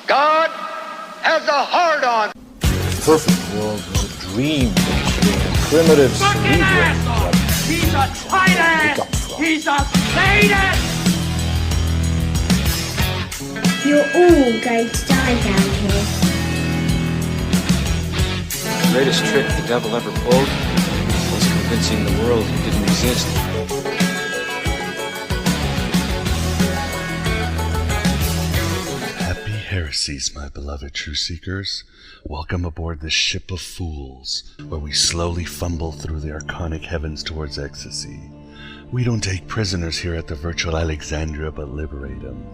God has a hard-on. Perfect world was a dream. Primitive cerebral. He's a traitor! He's a sadist! You're all going to die down here. The greatest trick the devil ever pulled was convincing the world he didn't exist. Happy heresies, my beloved true seekers. Welcome aboard this ship of fools, where we slowly fumble through the archonic heavens towards ecstasy. We don't take prisoners here at the virtual Alexandria, but liberate them.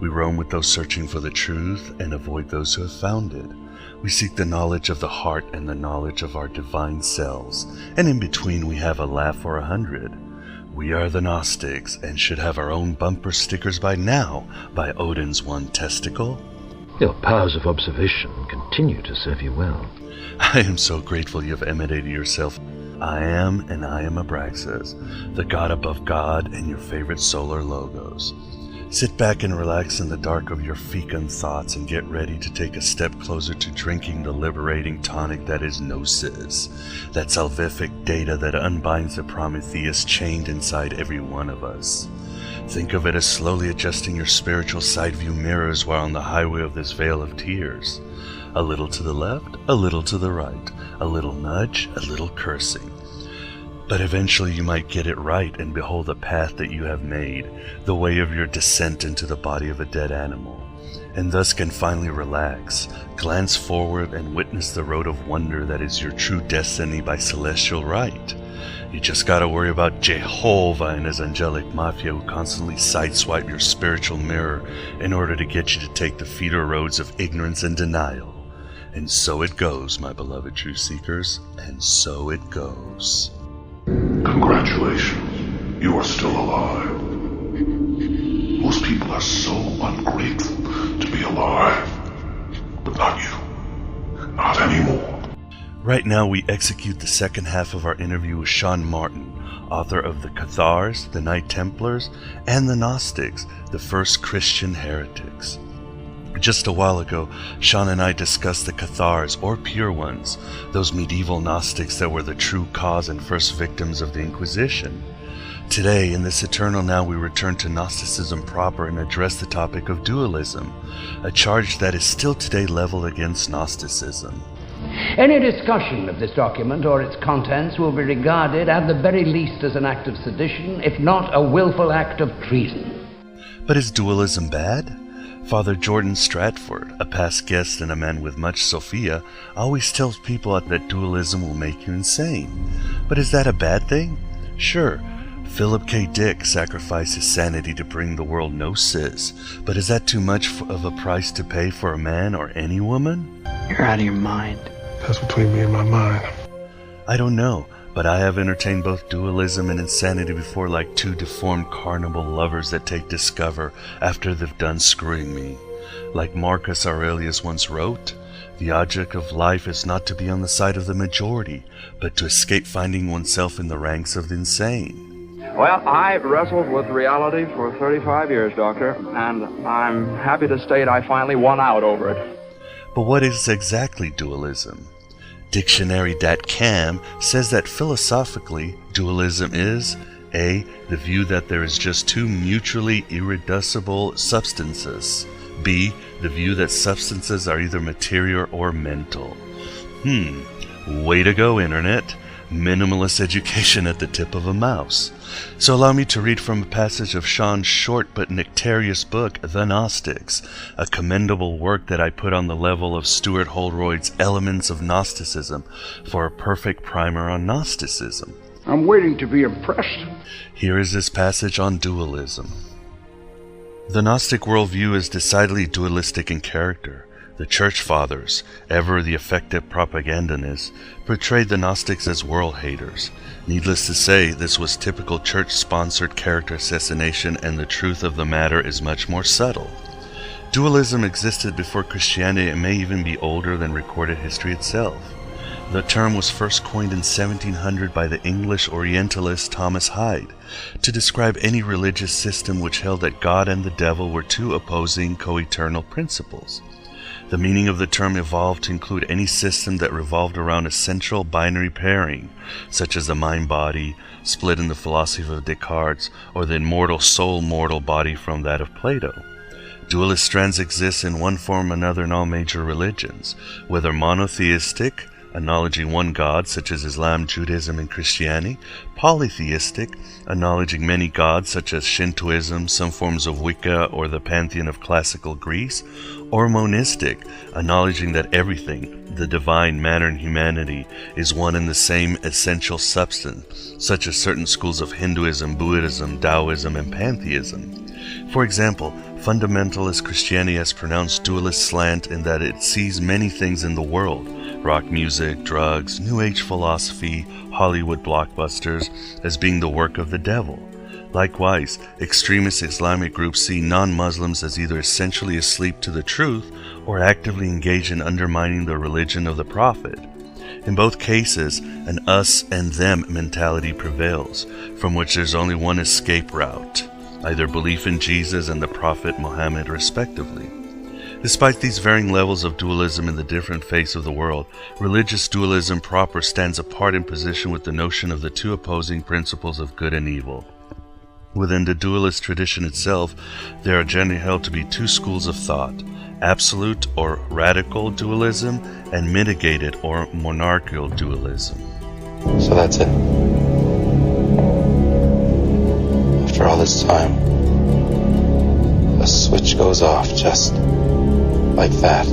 We roam with those searching for the truth and avoid those who have found it. We seek the knowledge of the heart and the knowledge of our divine selves, and in between we have a laugh or 100. We are the Gnostics, and should have our own bumper stickers by now, by Odin's one testicle. Your powers of observation continue to serve you well. I am so grateful you have emanated yourself. I am, and I am Abraxas, the God above God and your favorite solar logos. Sit back and relax in the dark of your fecund thoughts and get ready to take a step closer to drinking the liberating tonic that is Nosis, that salvific data that unbinds the Prometheus chained inside every one of us. Think of it as slowly adjusting your spiritual side view mirrors while on the highway of this vale of tears. A little to the left, a little to the right, a little nudge, a little cursing. But eventually you might get it right and behold the path that you have made, the way of your descent into the body of a dead animal, and thus can finally relax, glance forward and witness the road of wonder that is your true destiny by celestial right. You just gotta worry about Jehovah and his angelic mafia who constantly sideswipe your spiritual mirror in order to get you to take the feeder roads of ignorance and denial. And so it goes, my beloved true seekers, and so it goes. Congratulations, you are still alive. Most people are so ungrateful to be alive, but not you. Not anymore. Right now we execute the second half of our interview with Shawn Martin, author of the Cathars, the Knight Templars, and the Gnostics, the first Christian heretics. Just a while ago, Shawn and I discussed the Cathars, or pure ones, those medieval Gnostics that were the true cause and first victims of the Inquisition. Today, in this eternal now, we return to Gnosticism proper and address the topic of dualism, a charge that is still today leveled against Gnosticism. Any discussion of this document or its contents will be regarded at the very least as an act of sedition, if not a willful act of treason. But is dualism bad? Father Jordan Stratford, a past guest and a man with much Sophia, always tells people that dualism will make you insane. But is that a bad thing? Sure. Philip K. Dick sacrificed his sanity to bring the world Gnosis, but is that too much of a price to pay for a man or any woman? You're out of your mind. That's between me and my mind. I don't know, but I have entertained both dualism and insanity before like two deformed carnival lovers that take discover after they've done screwing me. Like Marcus Aurelius once wrote, the object of life is not to be on the side of the majority, but to escape finding oneself in the ranks of the insane. Well, I wrestled with reality for 35 years, Doctor, and I'm happy to state I finally won out over it. But what is exactly dualism? Dictionary.com says that philosophically, dualism is A. the view that there is just two mutually irreducible substances, B. the view that substances are either material or mental. Way to go, Internet. Minimalist education at the tip of a mouse. So allow me to read from a passage of Shawn's short but nectarious book, The Gnostics, a commendable work that I put on the level of Stuart Holroyd's Elements of Gnosticism for a perfect primer on Gnosticism. I'm waiting to be impressed. Here is this passage on dualism. The Gnostic worldview is decidedly dualistic in character. The Church Fathers, ever the effective propagandists, portrayed the Gnostics as world haters. Needless to say, this was typical church-sponsored character assassination, and the truth of the matter is much more subtle. Dualism existed before Christianity and may even be older than recorded history itself. The term was first coined in 1700 by the English Orientalist Thomas Hyde to describe any religious system which held that God and the devil were two opposing co-eternal principles. The meaning of the term evolved to include any system that revolved around a central binary pairing, such as the mind-body, split in the philosophy of Descartes, or the immortal soul-mortal body from that of Plato. Dualist strands exist in one form or another in all major religions, whether monotheistic, acknowledging one God, such as Islam, Judaism, and Christianity, polytheistic, acknowledging many gods, such as Shintoism, some forms of Wicca, or the pantheon of classical Greece, or monistic, acknowledging that everything, the divine, matter, and humanity, is one and the same essential substance, such as certain schools of Hinduism, Buddhism, Taoism, and pantheism. For example, fundamentalist Christianity has pronounced dualist slant in that it sees many things in the world, rock music, drugs, New Age philosophy, Hollywood blockbusters, as being the work of the devil. Likewise, extremist Islamic groups see non-Muslims as either essentially asleep to the truth or actively engaged in undermining the religion of the Prophet. In both cases, an us and them mentality prevails, from which there's only one escape route, either belief in Jesus and the Prophet Muhammad respectively. Despite these varying levels of dualism in the different faiths of the world, religious dualism proper stands apart in position with the notion of the two opposing principles of good and evil. Within the dualist tradition itself, there are generally held to be two schools of thought: absolute or radical dualism and mitigated or monarchical dualism. So that's it. After all this time, a switch goes off just like that.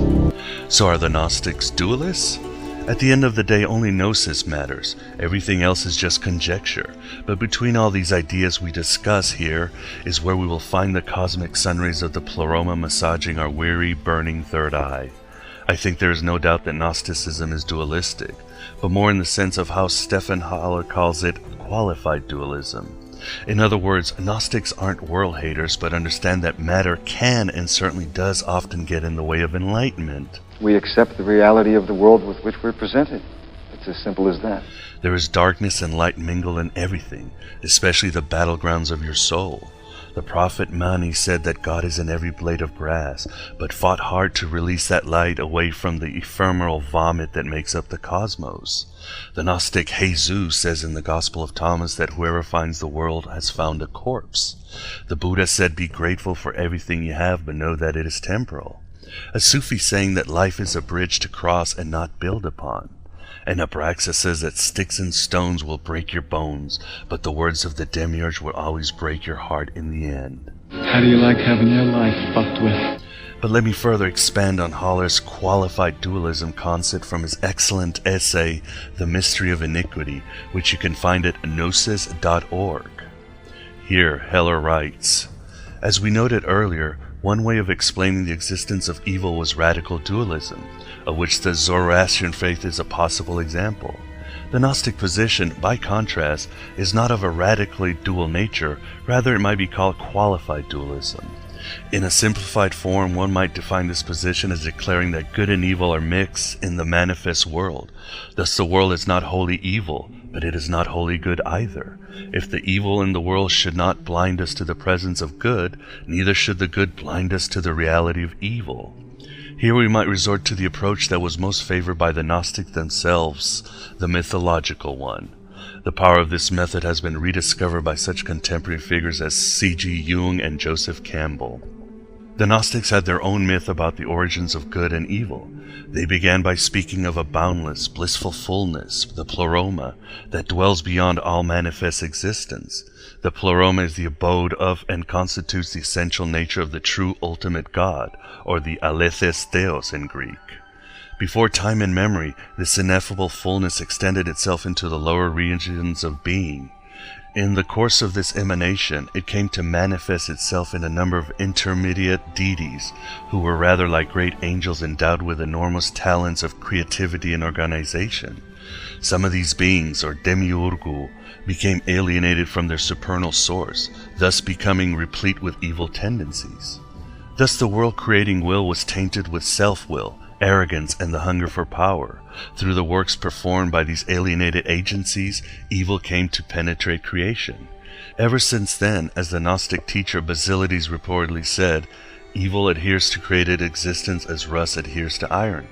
So are the Gnostics dualists? At the end of the day, only Gnosis matters. Everything else is just conjecture. But between all these ideas we discuss here is where we will find the cosmic sunrays of the pleroma massaging our weary, burning third eye. I think there is no doubt that Gnosticism is dualistic, but more in the sense of how Stephen Haller calls it qualified dualism. In other words, Gnostics aren't world haters, but understand that matter can and certainly does often get in the way of enlightenment. We accept the reality of the world with which we're presented. It's as simple as that. There is darkness and light mingled in everything, especially the battlegrounds of your soul. The prophet Mani said that God is in every blade of grass, but fought hard to release that light away from the ephemeral vomit that makes up the cosmos. The Gnostic Jesus says in the Gospel of Thomas that whoever finds the world has found a corpse. The Buddha said, "Be grateful for everything you have, but know that it is temporal." A Sufi saying that life is a bridge to cross and not build upon. And Abraxas says that sticks and stones will break your bones, but the words of the demiurge will always break your heart in the end. How do you like having your life fucked with? But let me further expand on Haller's qualified dualism concept from his excellent essay, The Mystery of Iniquity, which you can find at gnosis.org. Here, Heller writes, "As we noted earlier, one way of explaining the existence of evil was radical dualism, of which the Zoroastrian faith is a possible example. The Gnostic position, by contrast, is not of a radically dual nature, rather it might be called qualified dualism. In a simplified form, one might define this position as declaring that good and evil are mixed in the manifest world. Thus the world is not wholly evil, but it is not wholly good either. If the evil in the world should not blind us to the presence of good, neither should the good blind us to the reality of evil. Here we might resort to the approach that was most favored by the Gnostics themselves, the mythological one. The power of this method has been rediscovered by such contemporary figures as C.G. Jung and Joseph Campbell. The Gnostics had their own myth about the origins of good and evil. They began by speaking of a boundless, blissful fullness, the pleroma, that dwells beyond all manifest existence. The pleroma is the abode of and constitutes the essential nature of the true ultimate God, or the aletheos theos in Greek. Before time and memory, this ineffable fullness extended itself into the lower regions of being. In the course of this emanation, it came to manifest itself in a number of intermediate deities, who were rather like great angels endowed with enormous talents of creativity and organization. Some of these beings, or demiurgu, became alienated from their supernal source, thus becoming replete with evil tendencies. Thus the world-creating will was tainted with self-will, arrogance, and the hunger for power. Through the works performed by these alienated agencies, evil came to penetrate creation. Ever since then, as the Gnostic teacher Basilides reportedly said, Evil adheres to created existence as rust adheres to iron.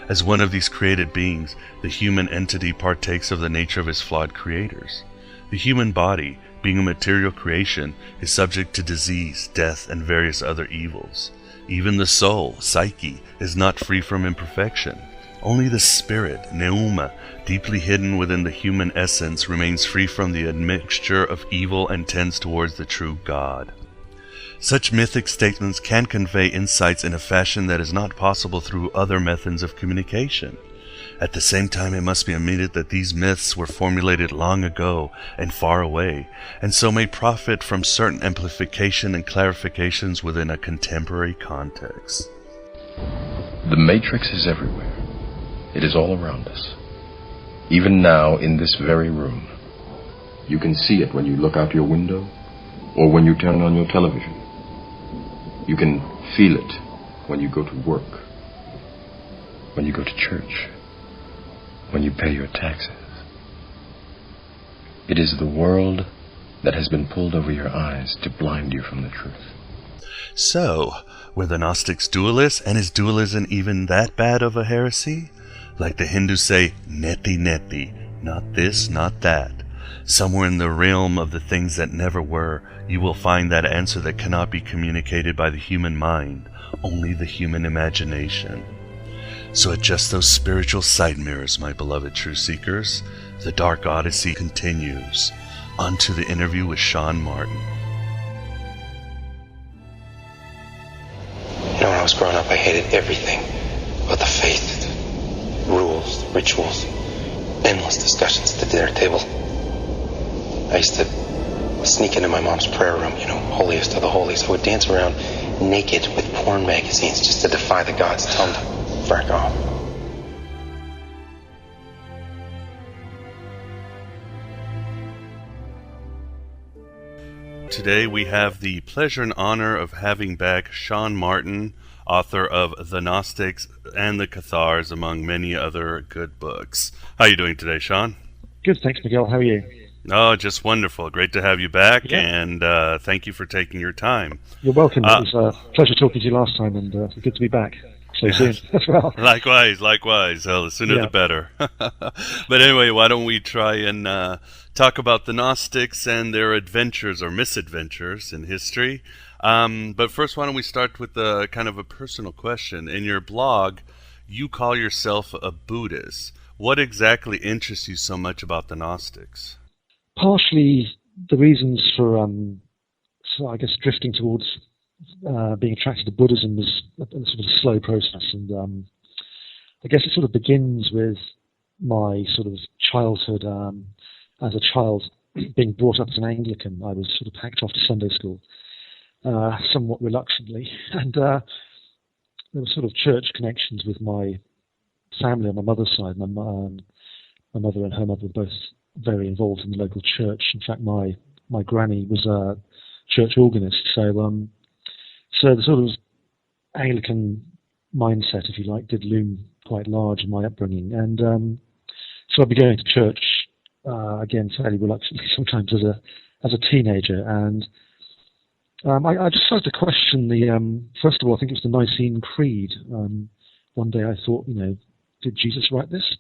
As one of these created beings, the human entity partakes of the nature of his flawed creators. The human body, being a material creation, is subject to disease, death, and various other evils. Even the soul, psyche, is not free from imperfection. Only the spirit, pneuma, deeply hidden within the human essence, remains free from the admixture of evil and tends towards the true God. Such mythic statements can convey insights in a fashion that is not possible through other methods of communication. At the same time, it must be admitted that these myths were formulated long ago and far away, and so may profit from certain amplification and clarifications within a contemporary context. The Matrix is everywhere. It is all around us. Even now, in this very room. You can see it when you look out your window or when you turn on your television. You can feel it when you go to work, when you go to church, when you pay your taxes. It is the world that has been pulled over your eyes to blind you from the truth. So, were the Gnostics dualists, and is dualism even that bad of a heresy? Like the Hindus say, neti neti, not this, not that. Somewhere in the realm of the things that never were, you will find that answer that cannot be communicated by the human mind, only the human imagination. So adjust those spiritual side mirrors, my beloved truth seekers. The Dark Odyssey continues. On to the interview with Shawn Martin. You know, when I was growing up, I hated everything about the faith, the rules, the rituals, endless discussions at the dinner table. I used to sneak into my mom's prayer room, you know, holiest of the holies. I would dance around naked with porn magazines just to defy the gods and tell them to frack off. Today we have the pleasure and honor of having back Shawn Martin, author of The Gnostics and the Cathars, among many other good books. How are you doing today, Shawn? Good, thanks, Miguel. How are you? Oh, just wonderful. Great to have you back, yeah. And thank you for taking your time. You're welcome. It was a pleasure talking to you last time, and good to be back so soon as well. Likewise. Well, the sooner the better. But anyway, why don't we try and talk about the Gnostics and their adventures or misadventures in history. But first, why don't we start with kind of a personal question. In your blog, you call yourself a Buddhist. What exactly interests you so much about the Gnostics? Partially the reasons for, so I guess, drifting towards being attracted to Buddhism was a sort of a slow process. And I guess it sort of begins with my sort of childhood. As a child, being brought up as an Anglican, I was sort of packed off to Sunday school, somewhat reluctantly. And there were sort of church connections with my family on my mother's side. My mother and her mother were both very involved in the local church. In fact, my granny was a church organist. So the sort of Anglican mindset, if you like, did loom quite large in my upbringing. And so I'd be going to church, again, fairly reluctantly, sometimes as a teenager. And I just started to question first of all, I think it was the Nicene Creed. One day I thought, did Jesus write this?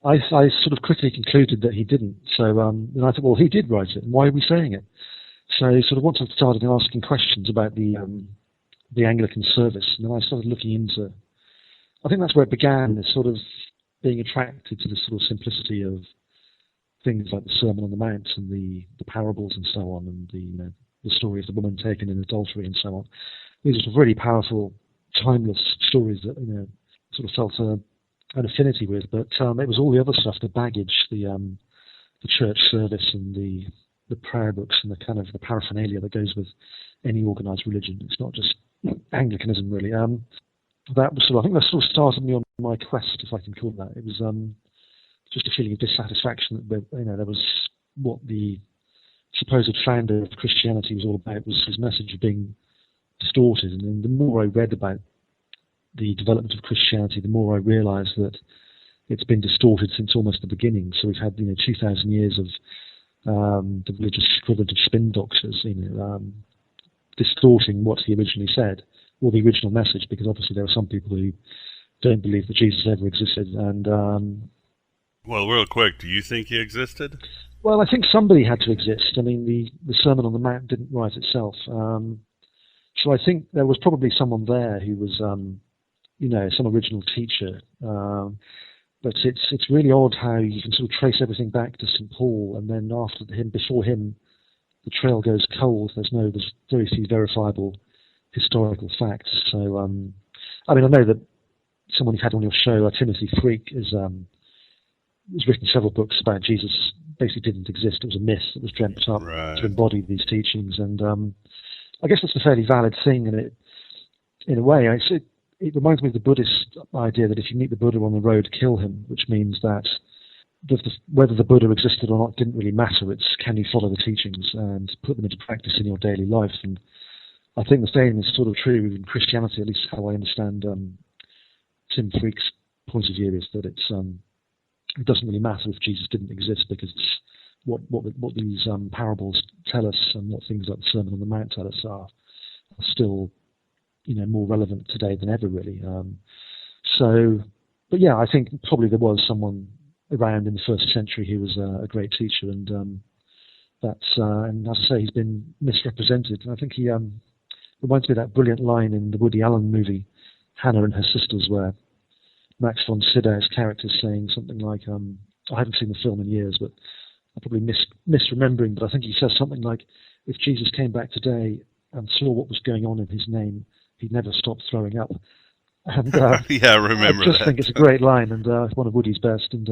I sort of quickly concluded that he didn't. So then I thought, well, who did write it, and why are we saying it? So sort of once I started asking questions about the Anglican service, and then I started looking into, I think that's where it began, this sort of being attracted to the sort of simplicity of things like the Sermon on the Mount and the parables and so on, and the story of the woman taken in adultery and so on. These are really powerful, timeless stories that sort of felt an affinity with, but it was all the other stuff, the baggage, the church service and the prayer books and the kind of the paraphernalia that goes with any organized religion. It's not just Anglicanism, really. That was I think that sort of started me on my quest, if I can call it that. It was just a feeling of dissatisfaction that there was what the supposed founder of Christianity was all about, was his message of being distorted. And then the more I read about the development of Christianity, the more I realized that it's been distorted since almost the beginning. So we've had 2,000 years of the religious equivalent of spin doctors, distorting what he originally said or the original message, because obviously there are some people who don't believe that Jesus ever existed. And well, real quick, do you think he existed? well, I think somebody had to exist. I mean, the Sermon on the Mount didn't write itself. So I think there was probably someone there who was, some original teacher. But it's really odd how you can sort of trace everything back to St. Paul, and then before him, the trail goes cold. There's very few verifiable historical facts. So, I mean, I know that someone you've had on your show, Timothy Freak, has written several books about Jesus. Basically, didn't exist. It was a myth that was dreamt up to embody these teachings, and I guess that's a fairly valid thing. And in a way, it reminds me of the Buddhist idea that if you meet the Buddha on the road, kill him, which means that whether the Buddha existed or not didn't really matter. It's can you follow the teachings and put them into practice in your daily life. And I think the same is sort of true in Christianity, at least how I understand Tim Freak's point of view, is that it doesn't really matter if Jesus didn't exist, because it's what these parables tell us and what things like the Sermon on the Mount tell us are still more relevant today than ever, really. But yeah, I think probably there was someone around in the first century who was a great teacher, and and as I say, he's been misrepresented. And I think he reminds me of that brilliant line in the Woody Allen movie Hannah and Her Sisters, where Max von Sydow's character is saying something like, I haven't seen the film in years, but I'm probably misremembering, but I think he says something like, if Jesus came back today and saw what was going on in his name, he'd never stop throwing up. And yeah, I remember that. I just think it's a great line, and one of Woody's best. And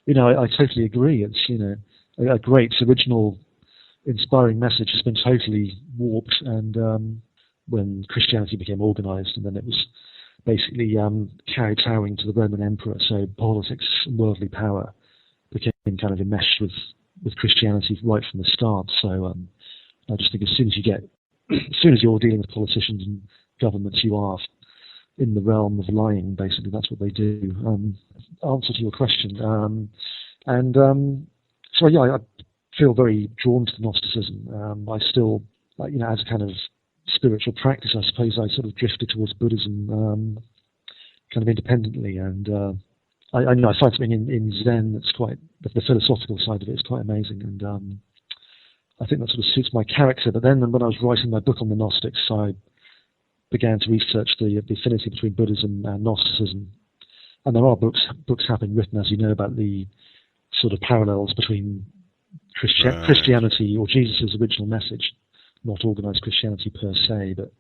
I totally agree. It's a great original, inspiring message has been totally warped. And when Christianity became organized, and then it was basically carried towering to the Roman emperor, so politics and worldly power became kind of enmeshed with Christianity right from the start. So I just think as soon as you're dealing with politicians and governments, you are in the realm of lying. Basically, that's what they do. Answer to your question, so yeah, I feel very drawn to Gnosticism. I still, as a kind of spiritual practice, I suppose I sort of drifted towards Buddhism, kind of independently, and I find something in Zen that's quite the philosophical side of it is quite amazing, and I think that sort of suits my character. But then when I was writing my book on the Gnostics, I began to research the affinity between Buddhism and Gnosticism. And there are books have been written, as you know, about the sort of parallels between Christianity, or Jesus' original message, not organized Christianity per se, but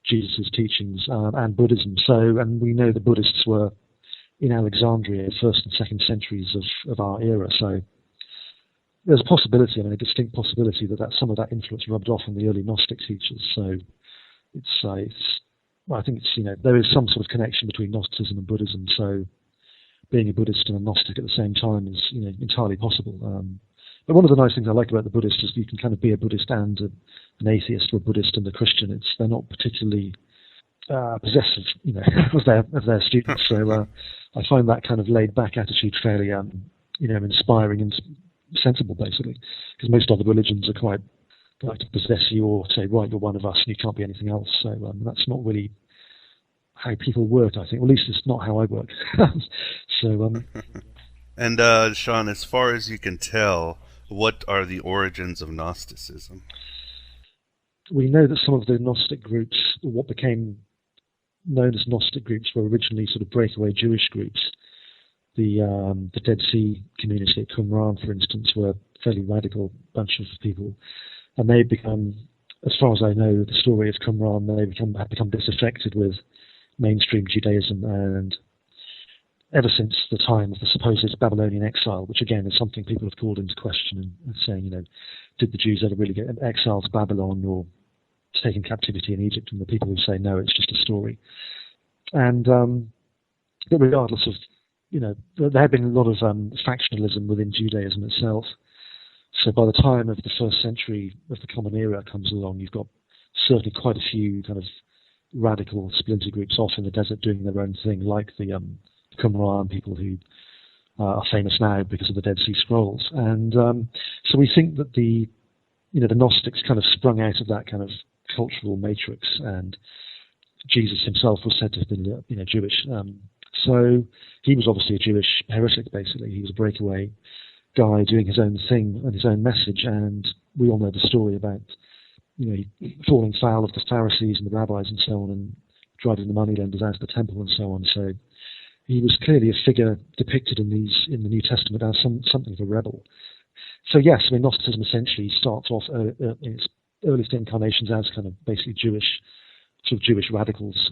Jesus' teachings, and Buddhism. And we know the Buddhists were in Alexandria in the 1st and 2nd centuries of our era. So there's a possibility, a distinct possibility that some of that influence rubbed off on the early Gnostic teachers. So I think there is some sort of connection between Gnosticism and Buddhism. So being a Buddhist and a Gnostic at the same time is entirely possible. But one of the nice things I like about the Buddhists is you can kind of be a Buddhist and an atheist, or a Buddhist and a Christian. They're not particularly possessive, of their students. So I find that kind of laid back attitude fairly, inspiring and sensible, basically, because most other religions are quite like to possess you or say, right, you're one of us and you can't be anything else. So that's not really how people work, I think. Well, at least it's not how I work. So. And Shawn, as far as you can tell, what are the origins of Gnosticism? We know that some of the Gnostic groups, or what became known as Gnostic groups, were originally sort of breakaway Jewish groups. The Dead Sea community at Qumran, for instance, were a fairly radical bunch of people. And they've become, as far as I know, the story of Qumran, have become disaffected with mainstream Judaism, and ever since the time of the supposed Babylonian exile, which again is something people have called into question and saying, did the Jews ever really get exiled to Babylon or taken captivity in Egypt? And the people who say no, it's just a story. And but regardless of, there had been a lot of factionalism within Judaism itself. So by the time of the 1st century of the Common Era comes along, you've got certainly quite a few kind of radical splinter groups off in the desert doing their own thing, like the Qumran people who are famous now because of the Dead Sea Scrolls. And so we think that the Gnostics kind of sprung out of that kind of cultural matrix and Jesus himself was said to have been, Jewish. So he was obviously a Jewish heretic, basically. He was a breakaway guy doing his own thing and his own message, and we all know the story about, falling foul of the Pharisees and the rabbis and so on, and driving the moneylenders out of the temple and so on. So he was clearly a figure depicted in the New Testament as something of a rebel. So yes, Gnosticism essentially starts off in its earliest incarnations as kind of basically Jewish radicals,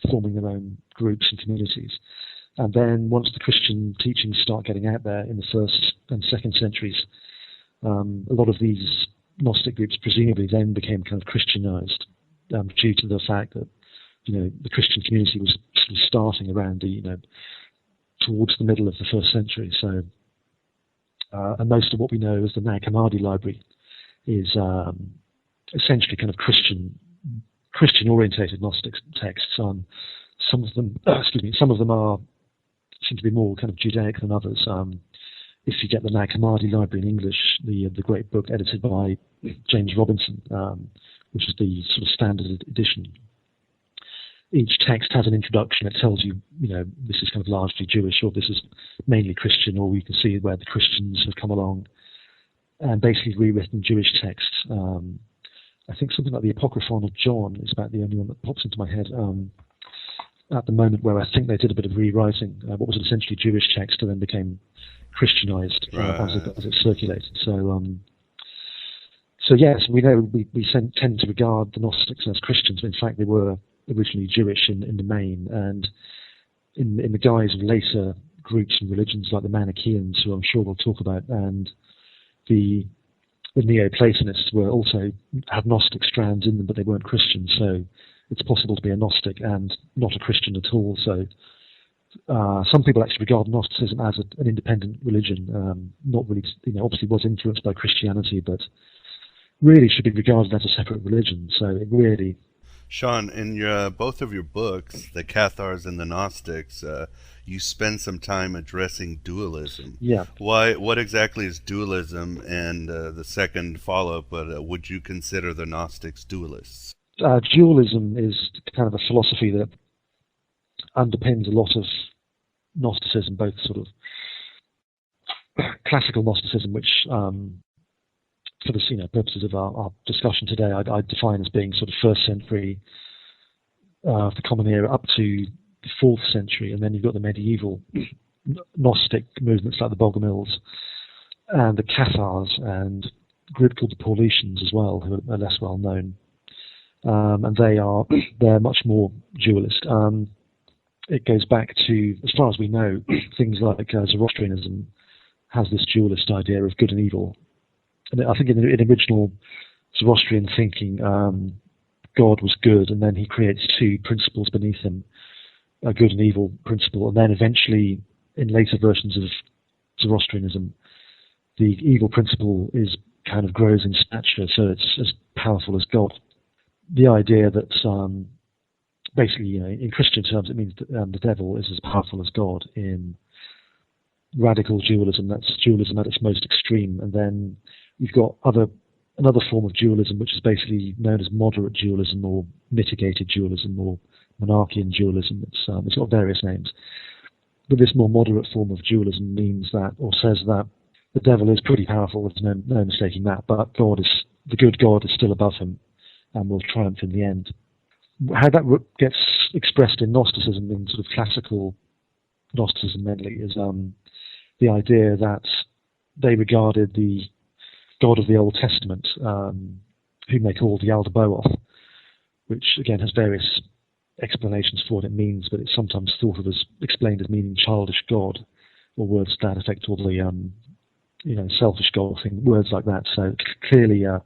forming their own groups and communities. And then once the Christian teachings start getting out there in the 1st and 2nd centuries, a lot of these Gnostic groups presumably then became kind of Christianized, due to the fact that the Christian community was sort of starting around towards the middle of the 1st century. So, and most of what we know as the Nag Hammadi library is essentially kind of Christian-orientated Gnostic texts. Some of them, seem to be more kind of Judaic than others. If you get the Nag Hammadi library in English, the great book edited by James Robinson, which is the sort of standard edition, each text has an introduction. It tells you, this is kind of largely Jewish, or this is mainly Christian, or you can see where the Christians have come along and basically rewritten Jewish texts. I think something like the Apocryphon of John is about the only one that pops into my head at the moment, where I think they did a bit of rewriting. What was essentially Jewish text and then became Christianized as it circulated. So yes, we know we tend to regard the Gnostics as Christians, but in fact they were originally Jewish in the main, and in the guise of later groups and religions like the Manichaeans, who I'm sure we'll talk about, and the Neoplatonists had Gnostic strands in them, but they weren't Christian. So it's possible to be a Gnostic and not a Christian at all. So some people actually regard Gnosticism as an independent religion, not really, obviously was influenced by Christianity, but really should be regarded as a separate religion. So it really... Shawn, in both of your books, the Cathars and the Gnostics, you spend some time addressing dualism. Yeah. What exactly is dualism? And the second follow-up, would you consider the Gnostics dualists? Dualism is kind of a philosophy that underpins a lot of Gnosticism, both sort of classical Gnosticism, which for the purposes of our discussion today, I'd define as being sort of 1st century, the Common Era, up to the 4th century, and then you've got the medieval Gnostic movements like the Bogomils and the Cathars, and a group called the Paulicians as well, who are less well known, and they're much more dualist. It goes back to, as far as we know, things like Zoroastrianism has this dualist idea of good and evil. And I think in original Zoroastrian thinking, God was good, and then he creates two principles beneath him, a good and evil principle, and then eventually, in later versions of Zoroastrianism, the evil principle kind of grows in stature, so it's as powerful as God. The idea that basically, in Christian terms, it means that the devil is as powerful as God. In radical dualism, that's dualism at its most extreme, and then you've got another form of dualism, which is basically known as moderate dualism or mitigated dualism or monarchian dualism. It's got various names. But this more moderate form of dualism means that, or says that, the devil is pretty powerful, there's no mistaking that, but the good God is still above him and will triumph in the end. How that gets expressed in Gnosticism, in sort of classical Gnosticism mainly, is the idea that they regarded the God of the Old Testament, whom they called the Aldebaoth, which again has various explanations for what it means, but it's sometimes thought of as explained as meaning childish God, or words to that effect, or the selfish God thing, words like that. So clearly an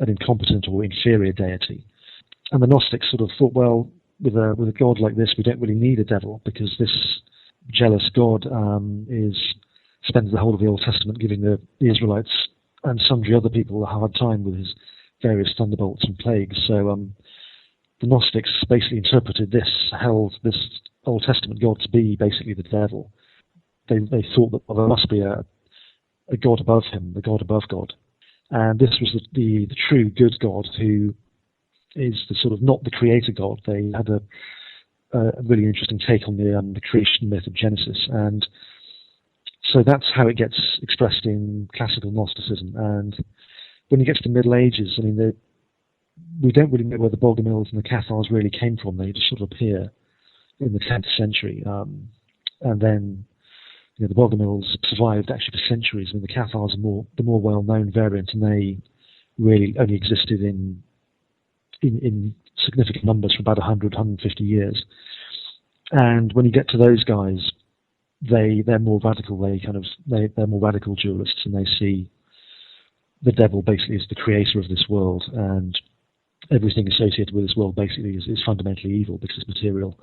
incompetent or inferior deity. And the Gnostics sort of thought, well, with a God like this, we don't really need a devil, because this jealous God spends the whole of the Old Testament giving the Israelites and sundry other people a hard time with his various thunderbolts and plagues. So the Gnostics basically held this Old Testament God to be basically the devil. They thought that there must be a God above him, the God above God. And this was the true good God who is the sort of not the creator God. They had a really interesting take on the creation myth of Genesis, and so that's how it gets expressed in classical Gnosticism. And when you get to the Middle Ages, I mean, we don't really know where the Bogomils and the Cathars really came from. They just sort of appear in the 10th century, and then the Bogomils survived actually for centuries. I mean, the Cathars are the more well-known variant, and they really only existed in significant numbers for about 100, 150 years. And when you get to those guys, they're more radical. They're more radical dualists, and they see the devil basically as the creator of this world, and everything associated with this world basically is fundamentally evil because it's material.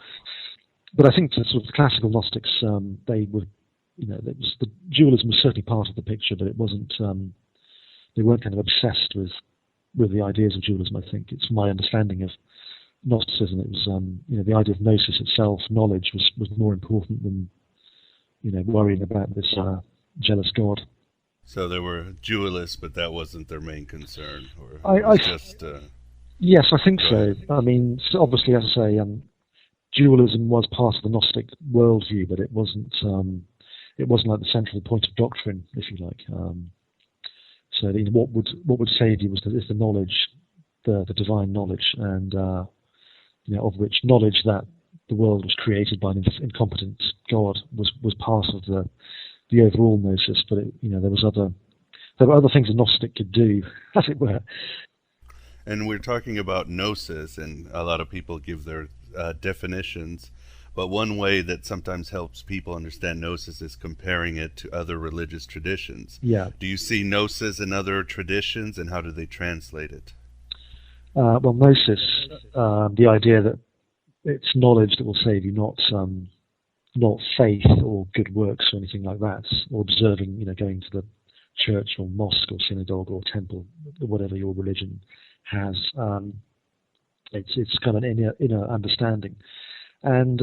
But I think the sort of classical Gnostics, they were, the dualism was certainly part of the picture, but it wasn't. They weren't kind of obsessed with the ideas of dualism. I think it's my understanding of Gnosticism. It was, the idea of Nosis itself, knowledge, was more important than, worrying about this jealous God. So there were dualists, but that wasn't their main concern, or yes, I think so. I mean, so obviously, as I say, dualism was part of the Gnostic worldview, but it wasn't like the central point of doctrine, if you like. So what would save you is the knowledge, the divine knowledge, and of which knowledge that the world was created by an incompetent God was part of the overall Gnosis. But there were other things a Gnostic could do, as it were. And we're talking about Gnosis, and a lot of people give their definitions. But one way that sometimes helps people understand Gnosis is comparing it to other religious traditions. Yeah. Do you see Gnosis in other traditions, and how do they translate it? Well, Gnosis, the idea that it's knowledge that will save you, not faith or good works or anything like that, or observing, going to the church or mosque or synagogue or temple, whatever your religion has. It's kind of an inner understanding. And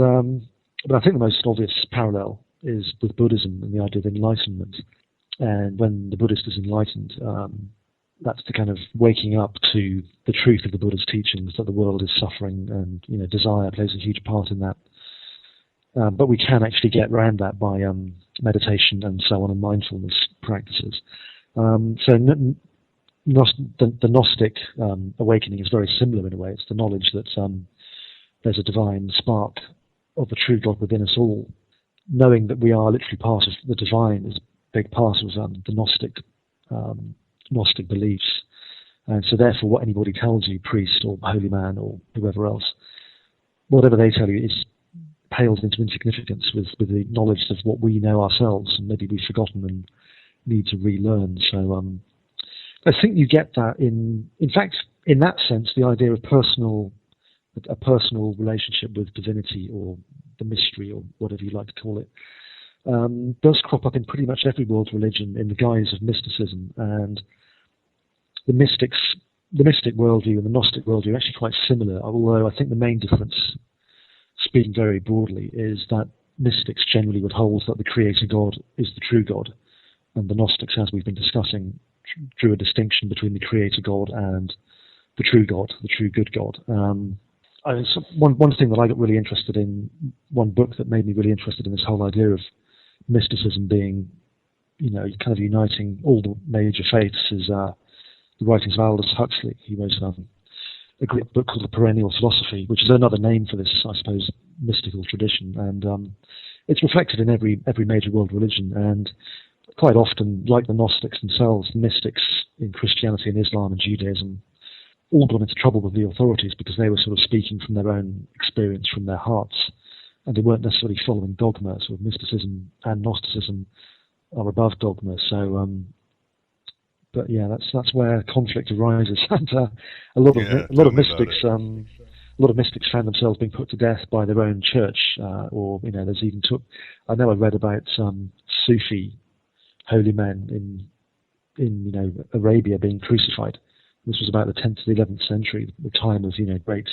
but I think the most obvious parallel is with Buddhism and the idea of enlightenment. And when the Buddhist is enlightened, that's the kind of waking up to the truth of the Buddha's teachings, that the world is suffering, and desire plays a huge part in that. But we can actually get around that by meditation and so on, and mindfulness practices. So the Gnostic awakening is very similar in a way. It's the knowledge that there's a divine spark of the true God within us all. Knowing that we are literally part of the divine is a big part of the Gnostic beliefs. And so therefore what anybody tells you, priest or holy man or whoever else, whatever they tell you pales into insignificance with the knowledge of what we know ourselves, and maybe we've forgotten and need to relearn. So I think you get that in fact, in that sense, the idea of a personal relationship with divinity or the mystery or whatever you like to call it, does crop up in pretty much every world religion in the guise of mysticism. And the mystic worldview and the Gnostic worldview are actually quite similar, although I think the main difference, speaking very broadly, is that mystics generally would hold that the creator God is the true God, and the Gnostics, as we've been discussing, drew a distinction between the creator God and the true God, the true good God. One thing that I got really interested in, one book that made me really interested in this whole idea of mysticism being, kind of uniting all the major faiths, is the writings of Aldous Huxley. He wrote a great book called The Perennial Philosophy, which is another name for this, I suppose, mystical tradition. And it's reflected in every major world religion. And quite often, like the Gnostics themselves, the mystics in Christianity and Islam and Judaism all got into trouble with the authorities because they were sort of speaking from their own experience, from their hearts, and they weren't necessarily following dogma. Sort of mysticism and Gnosticism are above dogma. So, but yeah, that's where conflict arises, and a lot of mystics found themselves being put to death by their own church, or there's even I know I read about Sufi holy men in Arabia being crucified. This was about the 10th to the 11th century, the time of great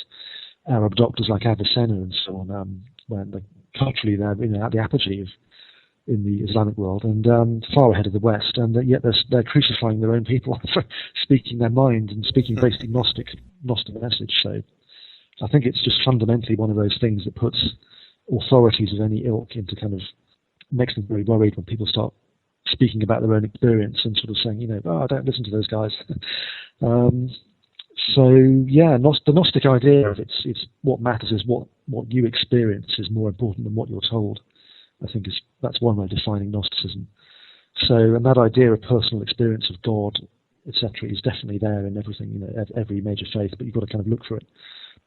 Arab doctors like Avicenna and so on, when culturally they're at the apogee in the Islamic world, and far ahead of the West, and yet they're crucifying their own people for speaking their mind and speaking basically Gnostic Gnostic message. So I think it's just fundamentally one of those things that puts authorities of any ilk into kind of, makes them very worried when people start speaking about their own experience and sort of saying, oh, don't listen to those guys. So yeah, the Gnostic idea of it's what matters is what you experience is more important than what you're told. I think that's one way of defining Gnosticism. So, and that idea of personal experience of God, etc., is definitely there in everything, every major faith. But you've got to kind of look for it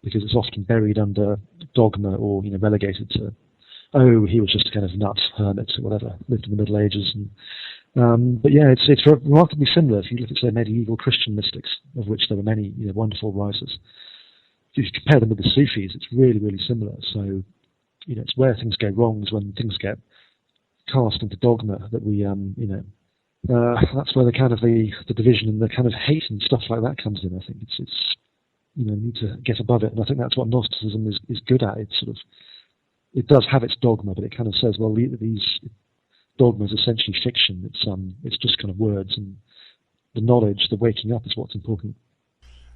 because it's often buried under dogma or relegated to, oh, he was just a kind of nut hermit or whatever, lived in the Middle Ages. And, but yeah, it's remarkably similar. If you look at, say, medieval Christian mystics, of which there were many wonderful writers, if you compare them with the Sufis, it's really, really similar. So, it's where things go wrong is when things get cast into dogma that we, that's where the kind of the division and the kind of hate and stuff like that comes in. I think it's need to get above it, and I think that's what Gnosticism is good at. It's sort of, it does have its dogma, but it kind of says, well, these dogma is essentially fiction. It's just kind of words, and the knowledge, the waking up, is what's important.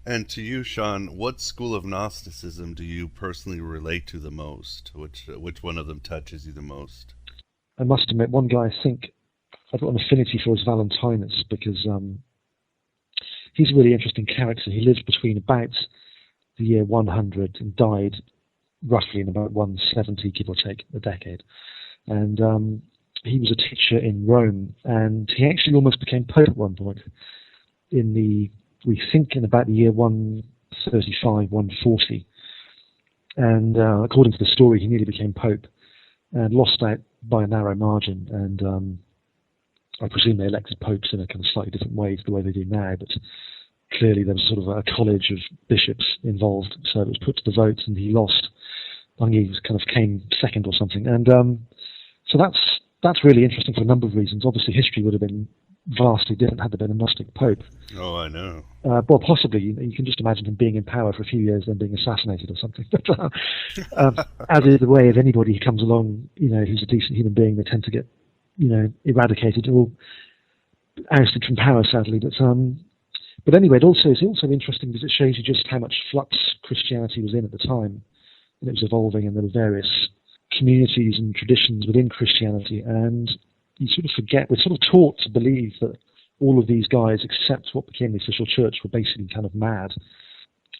And to you, Shawn, what school of Gnosticism do you personally relate to the most? Which one of them touches you the most? I must admit, one guy I think I've got an affinity for is Valentinus, because he's a really interesting character. He lived between about the year 100 and died roughly in about 170, give or take a decade. And he was a teacher in Rome, and he actually almost became pope at one point we think in about the year 135, 140. And according to the story, he nearly became pope and lost out by a narrow margin. And I presume they elected popes in a kind of slightly different way to the way they do now, but clearly there was sort of a college of bishops involved, so it was put to the vote and he lost. I think he kind of came second or something. And so that's really interesting for a number of reasons. Obviously, history would have been vastly different had there been a Gnostic pope. Oh, I know. Well, possibly. You can just imagine him being in power for a few years, then being assassinated or something. But, as is the way of anybody who comes along, who's a decent human being, they tend to get, eradicated or ousted from power, sadly. But anyway, it's also interesting because it shows you just how much flux Christianity was in at the time, and it was evolving, and there were various communities and traditions within Christianity, and you sort of forget, we're sort of taught to believe that all of these guys, except what became the official church, were basically kind of mad,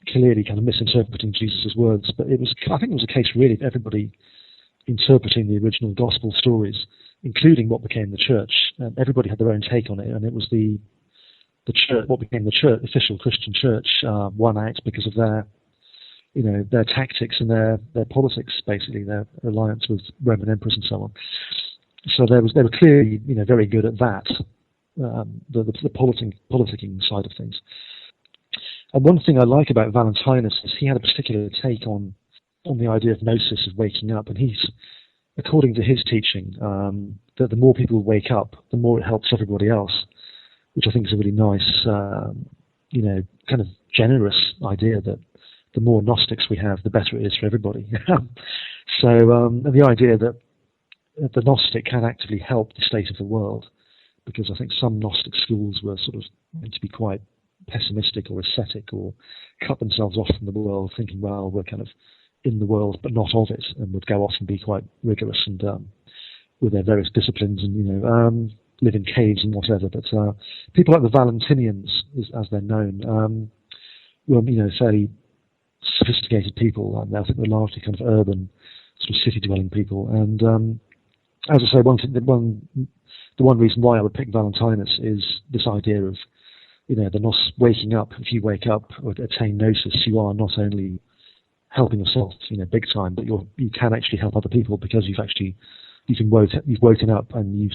clearly kind of misinterpreting Jesus' words. But I think it was a case really of everybody interpreting the original gospel stories, including what became the church. Everybody had their own take on it, and it was the church, what became the church, official Christian church, won out because of their tactics and their politics, basically their alliance with Roman emperors and so on. So they were clearly, very good at that, the politicking side of things. And one thing I like about Valentinus is he had a particular take on the idea of Nosis, of waking up, and he's, according to his teaching, that the more people wake up, the more it helps everybody else, which I think is a really nice, kind of generous idea that the more Gnostics we have, the better it is for everybody. So, and the idea that the Gnostic can actively help the state of the world, because I think some Gnostic schools were sort of meant to be quite pessimistic or ascetic or cut themselves off from the world, thinking, well, we're kind of in the world but not of it, and would go off and be quite rigorous and with their various disciplines and live in caves and whatever. But people like the Valentinians, as they're known, were fairly sophisticated people. I think they're largely kind of urban, sort of city-dwelling people. And as I say, the one reason why I would pick Valentinus is this idea of, the waking up. If you wake up or attain Gnosis, you are not only helping yourself, big time, but you can actually help other people because you've woken up, and you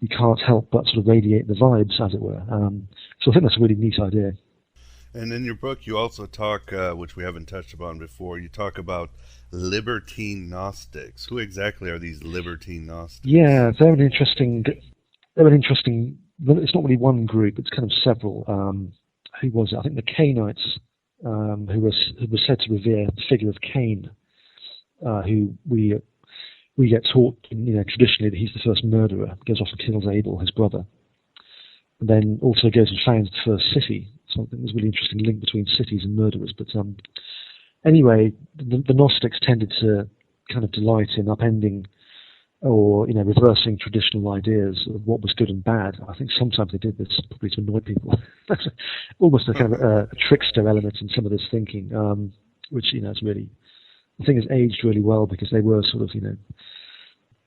can't help but sort of radiate the vibes, as it were. So I think that's a really neat idea. And in your book, you also talk, which we haven't touched upon before, you talk about Libertine Gnostics. Who exactly are these Libertine Gnostics? Yeah, they're an interesting. It's not really one group; it's kind of several. Who was it? I think the Cainites, who was said to revere the figure of Cain, who we get taught, traditionally that he's the first murderer, goes off and kills Abel, his brother, and then also goes and founds the first city, So I think there's a really interesting link between cities and murderers. But anyway, the Gnostics tended to kind of delight in upending or reversing traditional ideas of what was good and bad. I think sometimes they did this probably to annoy people. Almost a kind of a trickster element in some of this thinking, which is really, I think has aged really well, because they were sort of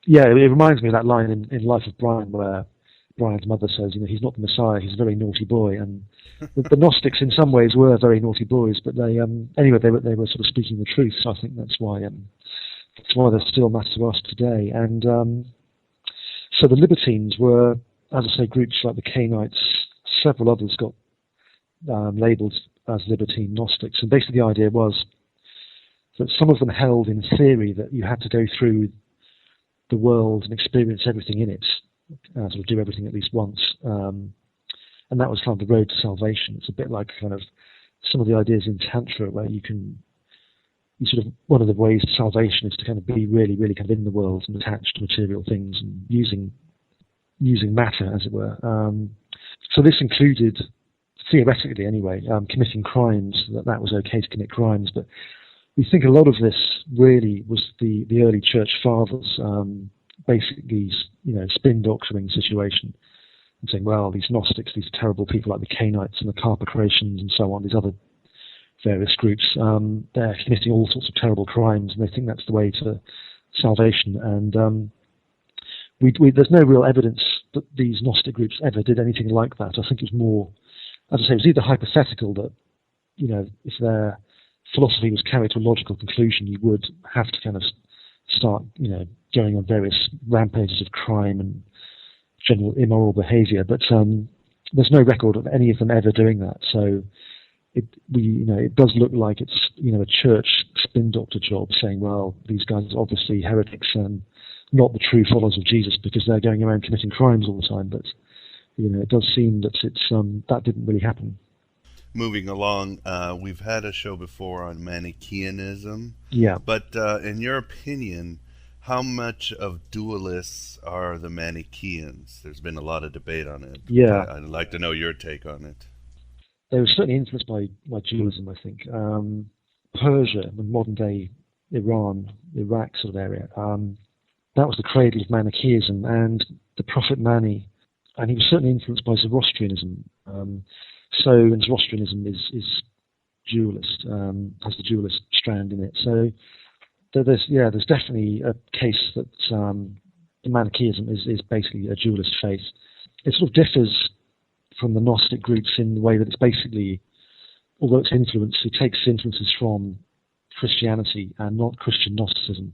it reminds me of that line in Life of Brian where Brian's mother says, he's not the Messiah, he's a very naughty boy. And the Gnostics in some ways were very naughty boys, but they they were sort of speaking the truth. So I think that's why they still matter to us today. And so the Libertines were, as I say, groups like the Cainites. Several others got labelled as Libertine Gnostics, and basically the idea was that some of them held in theory that you had to go through the world and experience everything in it, sort of do everything at least once, and that was kind of the road to salvation. It's a bit like kind of some of the ideas in Tantra, where you sort of, one of the ways to salvation is to kind of be really, really kind of in the world and attached to material things and using matter, as it were. So this included, theoretically anyway, committing crimes, that was okay to commit crimes, but we think a lot of this really was the early church fathers basically, spin doctoring the situation and saying, well, these Gnostics, these terrible people like the Cainites and the Carpocratians and so on, these other various groups, they're committing all sorts of terrible crimes, and they think that's the way to salvation. And there's no real evidence that these Gnostic groups ever did anything like that. I think it was more, as I say, it was either hypothetical that, if their philosophy was carried to a logical conclusion, you would have to kind of start, going on various rampages of crime and general immoral behaviour. But there's no record of any of them ever doing that. So it does look like it's a church spin doctor job, saying, well, these guys are obviously heretics and not the true followers of Jesus because they're going around committing crimes all the time. But it does seem that that didn't really happen. Moving along, we've had a show before on Manichaeism. Yeah. But in your opinion, how much of dualists are the Manichaeans? There's been a lot of debate on it. Yeah. I'd like to know your take on it. They were certainly influenced by dualism, I think. Persia, the modern-day Iran, Iraq sort of area, that was the cradle of Manichaeism, and the prophet Mani, and he was certainly influenced by Zoroastrianism. And Zoroastrianism is dualist, has the dualist strand in it. So there's definitely a case that Manichaeism is basically a dualist faith. It sort of differs from the Gnostic groups in the way that it's basically, although it takes influences from Christianity and not Christian Gnosticism.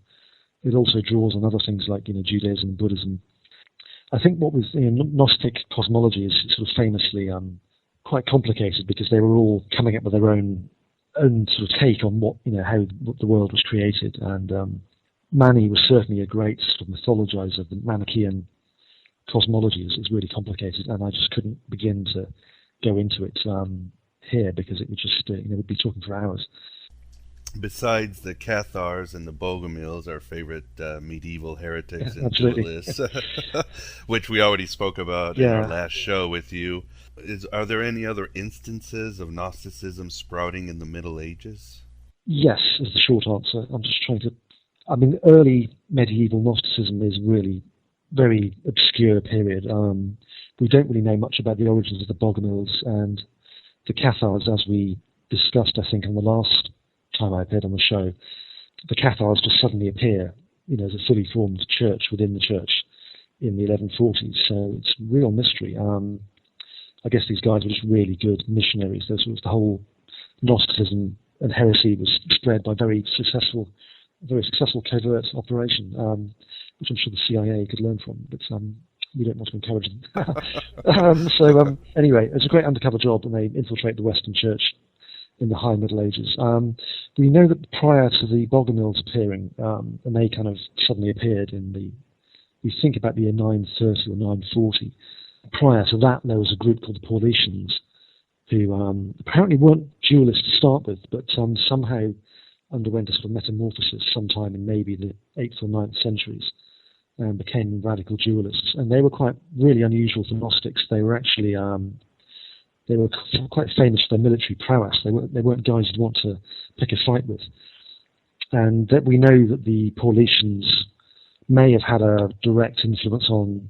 It also draws on other things like Judaism and Buddhism. I think what was Gnostic cosmology is sort of famously quite complicated, because they were all coming up with their own sort of take on what how the world was created. And Mani was certainly a great sort of mythologizer. The Manichaean cosmology is really complicated, and I just couldn't begin to go into it here, because it would just we'd be talking for hours. Besides the Cathars and the Bogomils, our favorite medieval heretics and absolutely. dualists, which we already spoke about in our last show with you, are there any other instances of Gnosticism sprouting in the Middle Ages? Yes, is the short answer. I'm just trying to... early medieval Gnosticism is really very obscure period. We don't really know much about the origins of the Bogomils and the Cathars, as we discussed, I think, on the last time I appeared on the show. The Cathars just suddenly appear, as a fully formed church within the church in the 1140s. So it's a real mystery. I guess these guys were just really good missionaries. The whole Gnosticism and heresy was spread by very successful covert operation, which I'm sure the CIA could learn from, but we don't want to encourage them. Anyway, it's a great undercover job, and they infiltrate the Western Church in the High Middle Ages. We know that prior to the Bogomils appearing, and they kind of suddenly appeared we think about the year 930 or 940. Prior to that, there was a group called the Paulicians, who apparently weren't dualists to start with, but somehow underwent a sort of metamorphosis sometime in maybe the 8th or 9th centuries and became radical dualists. And they were quite really unusual for Gnostics. They were actually They were quite famous for their military prowess. They weren't guys you'd want to pick a fight with. And that we know that the Paulicians may have had a direct influence on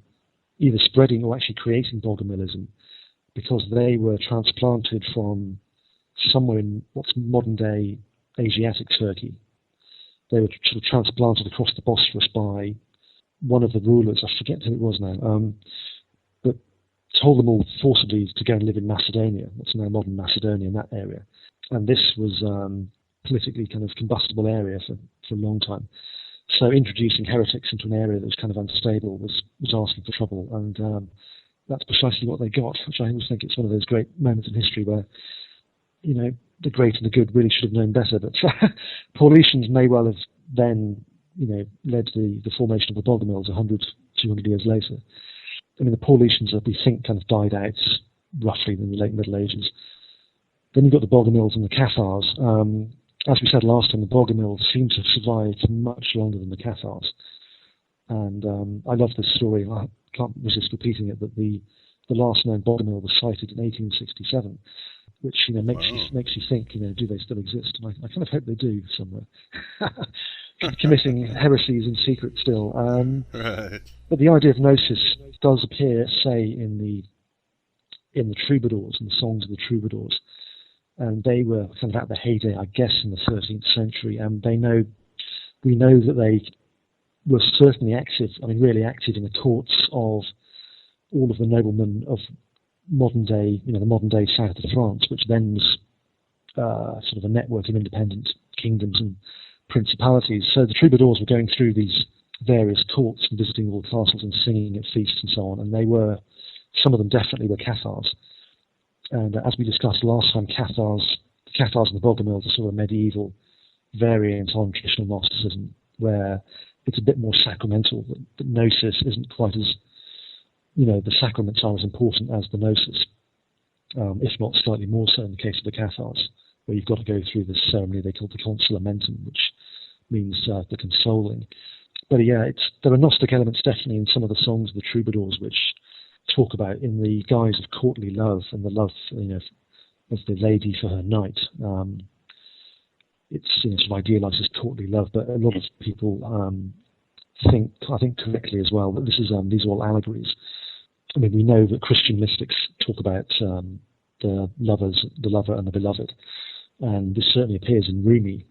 either spreading or actually creating Bogomilism, because they were transplanted from somewhere in what's modern-day Asiatic Turkey. They were sort of transplanted across the Bosphorus by one of the rulers, I forget who it was now, but told them all forcibly to go and live in Macedonia, what's now modern Macedonia, in that area. And this was politically kind of combustible area for a long time. So introducing heretics into an area that was kind of unstable was asking for trouble, and that's precisely what they got, which I always think it's one of those great moments in history where, you know, the great and the good really should have known better, but Paulicians may well have then, you know, led to the formation of the Bogomils 100, 200 years later. I mean, the Paulicians, we think, kind of died out roughly in the late Middle Ages. Then you've got the Bogomils and the Cathars. As we said last time, the Bogomils seem to have survived much longer than the Cathars. And I love this story. I can't resist repeating it, that the last known Bogomil was sighted in 1867, which, you know, makes you think, you know, do they still exist? And I kind of hope they do somewhere. Committing heresies in secret still. Right. But the idea of Gnosis does appear, say, in the troubadours, in the songs of the troubadours. And they were kind of at the heyday, I guess, in the 13th century. And we know that they were certainly active, I mean, really active in the courts of all of the noblemen of modern day, you know, the modern day south of France, which then was sort of a network of independent kingdoms and principalities. So the troubadours were going through these various courts and visiting all the castles and singing at feasts and so on. And some of them definitely were Cathars. And as we discussed last time, the Cathars and the Bogomils are sort of a medieval variant on traditional Gnosticism, where it's a bit more sacramental. The Gnosis isn't quite as, you know, the sacraments are as important as the Gnosis, if not slightly more so in the case of the Cathars, where you've got to go through this ceremony they call the consolamentum, which means the consoling. But yeah, there are Gnostic elements definitely in some of the songs of the troubadours, which talk about in the guise of courtly love and the love, you know, of the lady for her knight. It's, you know, sort of idealised as courtly love, but a lot of people think, I think correctly as well, that these are all allegories. I mean, we know that Christian mystics talk about the lover and the beloved, and this certainly appears in Rumi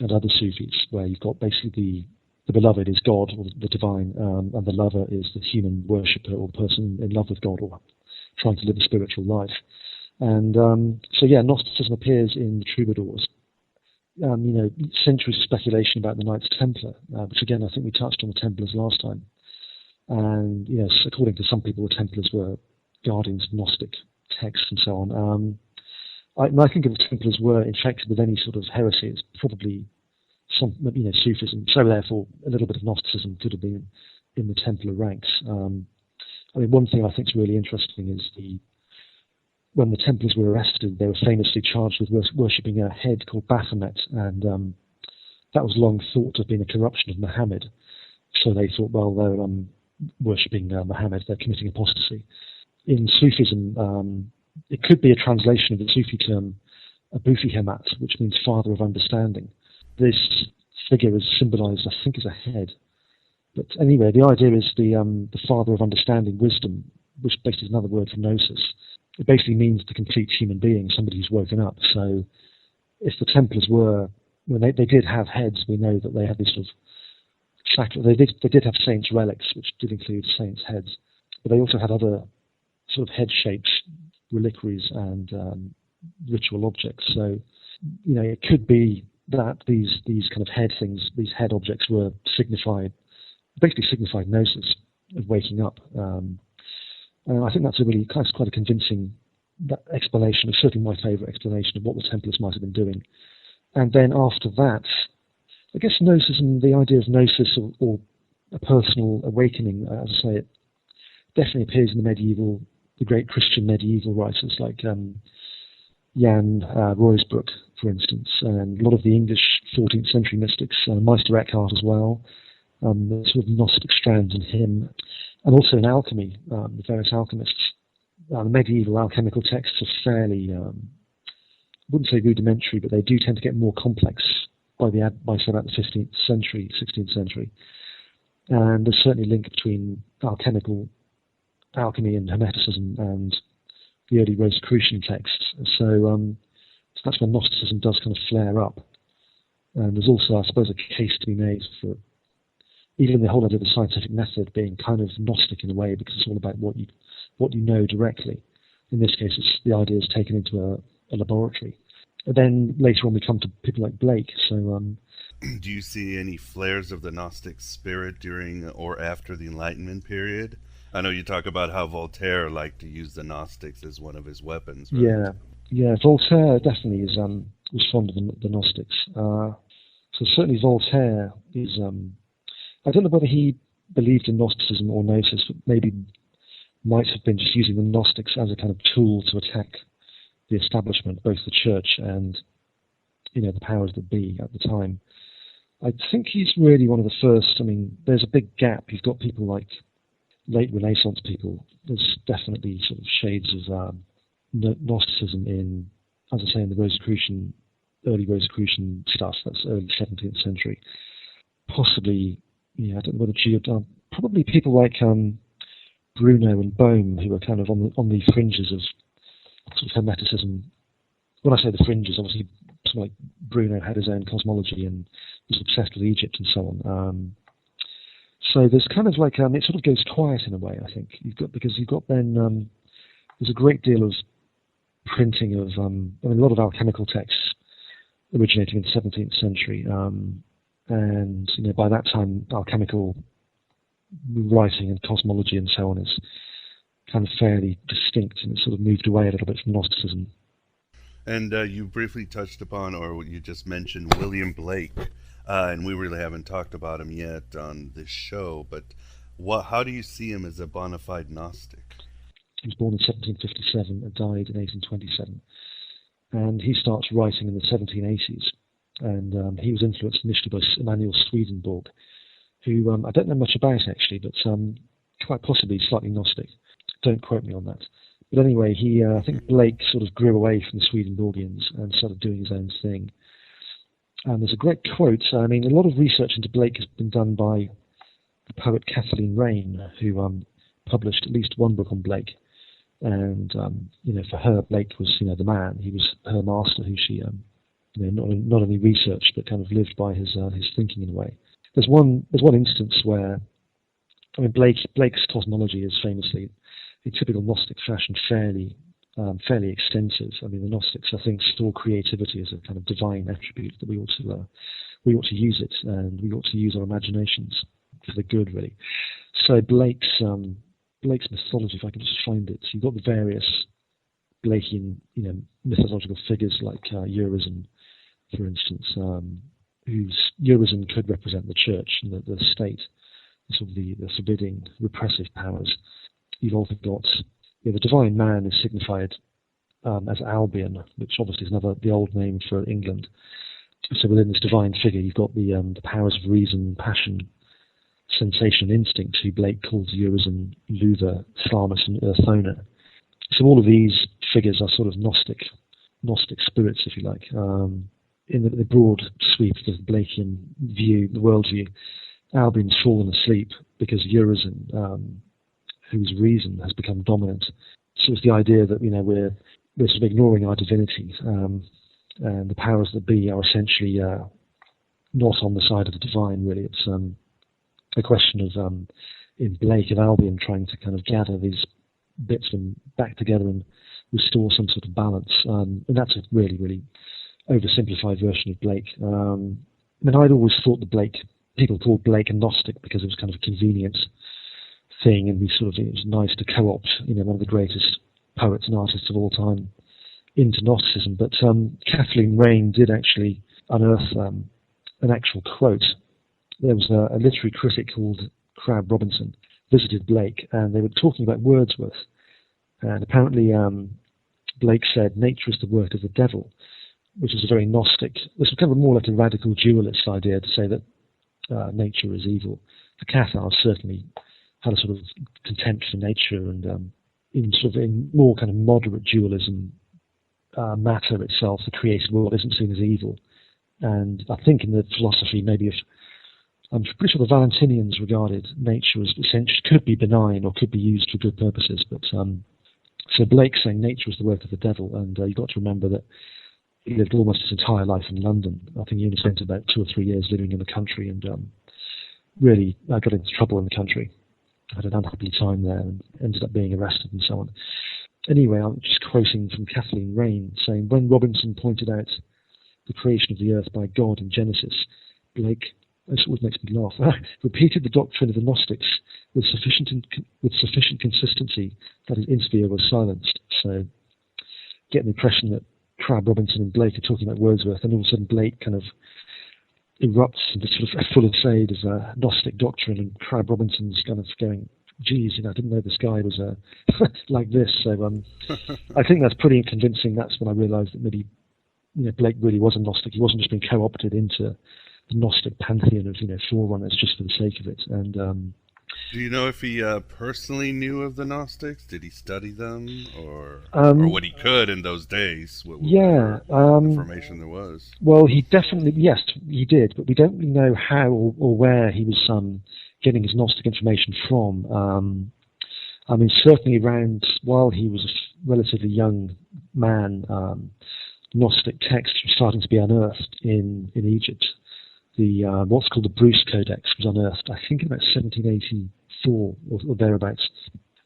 and other Sufis, where you've got basically the beloved is God, or the divine, and the lover is the human worshipper, or the person in love with God, or trying to live a spiritual life. And so, yeah, Gnosticism appears in the troubadours. You know, centuries of speculation about the Knights Templar, which again, I think we touched on the Templars last time. And, you know, according to some people, the Templars were guardians of Gnostic texts and so on. I think if the Templars were infected with any sort of heresy, it's probably some, you know, Sufism. So therefore, a little bit of Gnosticism could have been in the Templar ranks. I mean, one thing I think is really interesting is when the Templars were arrested, they were famously charged with worshipping a head called Baphomet, and that was long thought to have been a corruption of Muhammad. So they thought, well, they're worshipping Muhammad, they're committing apostasy. In Sufism, it could be a translation of the Sufi term Abufi Hemat, which means father of understanding. This figure is symbolized, I think, as a head. But anyway, the idea is the father of understanding, wisdom, which basically is another word for Gnosis. It basically means the complete human being, somebody who's woken up. So if the Templars were, when they did have heads, we know that they had this sort of, they did have saints' relics, which did include saints' heads. But they also had other sort of head shapes, reliquaries, and ritual objects. So, you know, it could be that these kind of head things, these head objects were basically signified Gnosis, of waking up. And I think that's quite a convincing explanation, certainly my favourite explanation of what the Templars might have been doing. And then after that, I guess Gnosis and the idea of Gnosis or a personal awakening, as I say, it definitely appears in the great Christian medieval writers like Jan Ruysbroek, for instance, and a lot of the English 14th century mystics, Meister Eckhart as well, the sort of Gnostic strands in him, and also in alchemy, the various alchemists the medieval alchemical texts are fairly, I wouldn't say rudimentary, but they do tend to get more complex by say about the 15th century, 16th century. And there's certainly a link between alchemy and Hermeticism and the early Rosicrucian texts. So that's when Gnosticism does kind of flare up. And there's also, I suppose, a case to be made for even the whole idea of the scientific method being kind of Gnostic in a way, because it's all about what you know directly. In this case, it's the idea is taken into a laboratory. And then later on, we come to people like Blake. So, do you see any flares of the Gnostic spirit during or after the Enlightenment period? I know you talk about how Voltaire liked to use the Gnostics as one of his weapons. Right? Yeah. Voltaire definitely was fond of the Gnostics. So certainly Voltaire is. I don't know whether he believed in Gnosticism or Nosis, but maybe might have been just using the Gnostics as a kind of tool to attack the establishment, both the church and the powers that be at the time. I think he's really one of the first. I mean, there's a big gap. You've got people like late Renaissance people. There's definitely sort of shades of Gnosticism in, as I say, in the early Rosicrucian stuff. That's early 17th century. Possibly, I don't know whether probably people like Bruno and Bohm, who are kind of on the fringes of sort of Hermeticism. When I say the fringes, obviously, someone like Bruno had his own cosmology and was obsessed with Egypt and so on. So there's kind of like it sort of goes quiet in a way. I think because you've got then there's a great deal of printing of a lot of alchemical texts originating in the 17th century. And by that time, alchemical writing and cosmology and so on is kind of fairly distinct, and it's sort of moved away a little bit from Gnosticism. And you briefly touched upon, or you just mentioned, William Blake, and we really haven't talked about him yet on this show, but how do you see him as a bona fide Gnostic? He was born in 1757 and died in 1827, and he starts writing in the 1780s. And he was influenced initially by Emanuel Swedenborg, who I don't know much about actually, but quite possibly slightly Gnostic. Don't quote me on that. But anyway, I think Blake sort of grew away from the Swedenborgians and started doing his own thing. And there's a great quote. I mean, a lot of research into Blake has been done by the poet Kathleen Raine, who published at least one book on Blake. And for her, Blake was the man. He was her master, who she not only researched but kind of lived by his thinking in a way. There's one instance where, I mean, Blake's cosmology is famously, in typical Gnostic fashion, fairly extensive. I mean, the Gnostics, I think, saw creativity as a kind of divine attribute that we ought to use it, and we ought to use our imaginations for the good, really. So Blake's mythology, if I can just find it, you've got the various Blakean, mythological figures like Urizen, for instance, whose Urizen could represent the church and the state, sort of the forbidding, repressive powers. You've also got the divine man is signified as Albion, which obviously is the old name for England. So within this divine figure, you've got the powers of reason, passion, sensation, and instinct, who Blake calls Urizen, Luther, Tharmas, and Urthona. So all of these figures are sort of Gnostic spirits, if you like. In the broad sweep of the Blakean view, the worldview, Albion's fallen asleep because Urizen, whose reason has become dominant. So it's the idea that we're sort of ignoring our divinity, and the powers that be are essentially not on the side of the divine. Really, it's a question of in Blake of Albion trying to kind of gather these bits of them back together and restore some sort of balance. And that's a really, really oversimplified version of Blake. I mean, I'd always thought people called Blake a Gnostic because it was kind of a convenient thing, and it was nice to co-opt, one of the greatest poets and artists of all time into Gnosticism. But Kathleen Raine did actually unearth an actual quote. There was a literary critic called Crab Robinson visited Blake, and they were talking about Wordsworth. And apparently Blake said, "Nature is the work of the devil," which is a very Gnostic, this was kind of more like a radical dualist idea to say that nature is evil. The Cathars certainly had a sort of contempt for nature and in more kind of moderate dualism, matter itself, the created world, isn't seen as evil. And I think in the philosophy, I'm pretty sure the Valentinians regarded nature as essentially could be benign or could be used for good purposes. But so Blake's saying nature is the work of the devil, and you've got to remember that he lived almost his entire life in London. I think he only spent about 2 or 3 years living in the country, and really got into trouble in the country. Had an unhappy time there and ended up being arrested and so on. Anyway, I'm just quoting from Kathleen Raine, saying, when Robinson pointed out the creation of the earth by God in Genesis, Blake, this always makes me laugh, repeated the doctrine of the Gnostics with sufficient consistency that his interviewer was silenced. So, get the impression that Crabbe, Robinson and Blake are talking about Wordsworth, and all of a sudden Blake kind of erupts into sort of a full aside of Gnostic doctrine, and Crabbe Robinson's kind of going, geez, I didn't know this guy was like this. So I think that's pretty convincing. That's when I realised that maybe Blake really was a Gnostic. He wasn't just being co-opted into the Gnostic pantheon of forerunners just for the sake of it. And do you know if he personally knew of the Gnostics? Did he study them, or what he could in those days? What information there was. Well, yes, he did, but we don't really know how or where he was getting his Gnostic information from. I mean, certainly around while he was a relatively young man, Gnostic texts were starting to be unearthed in Egypt. The what's called the Bruce Codex was unearthed, I think, in about 1784 or thereabouts,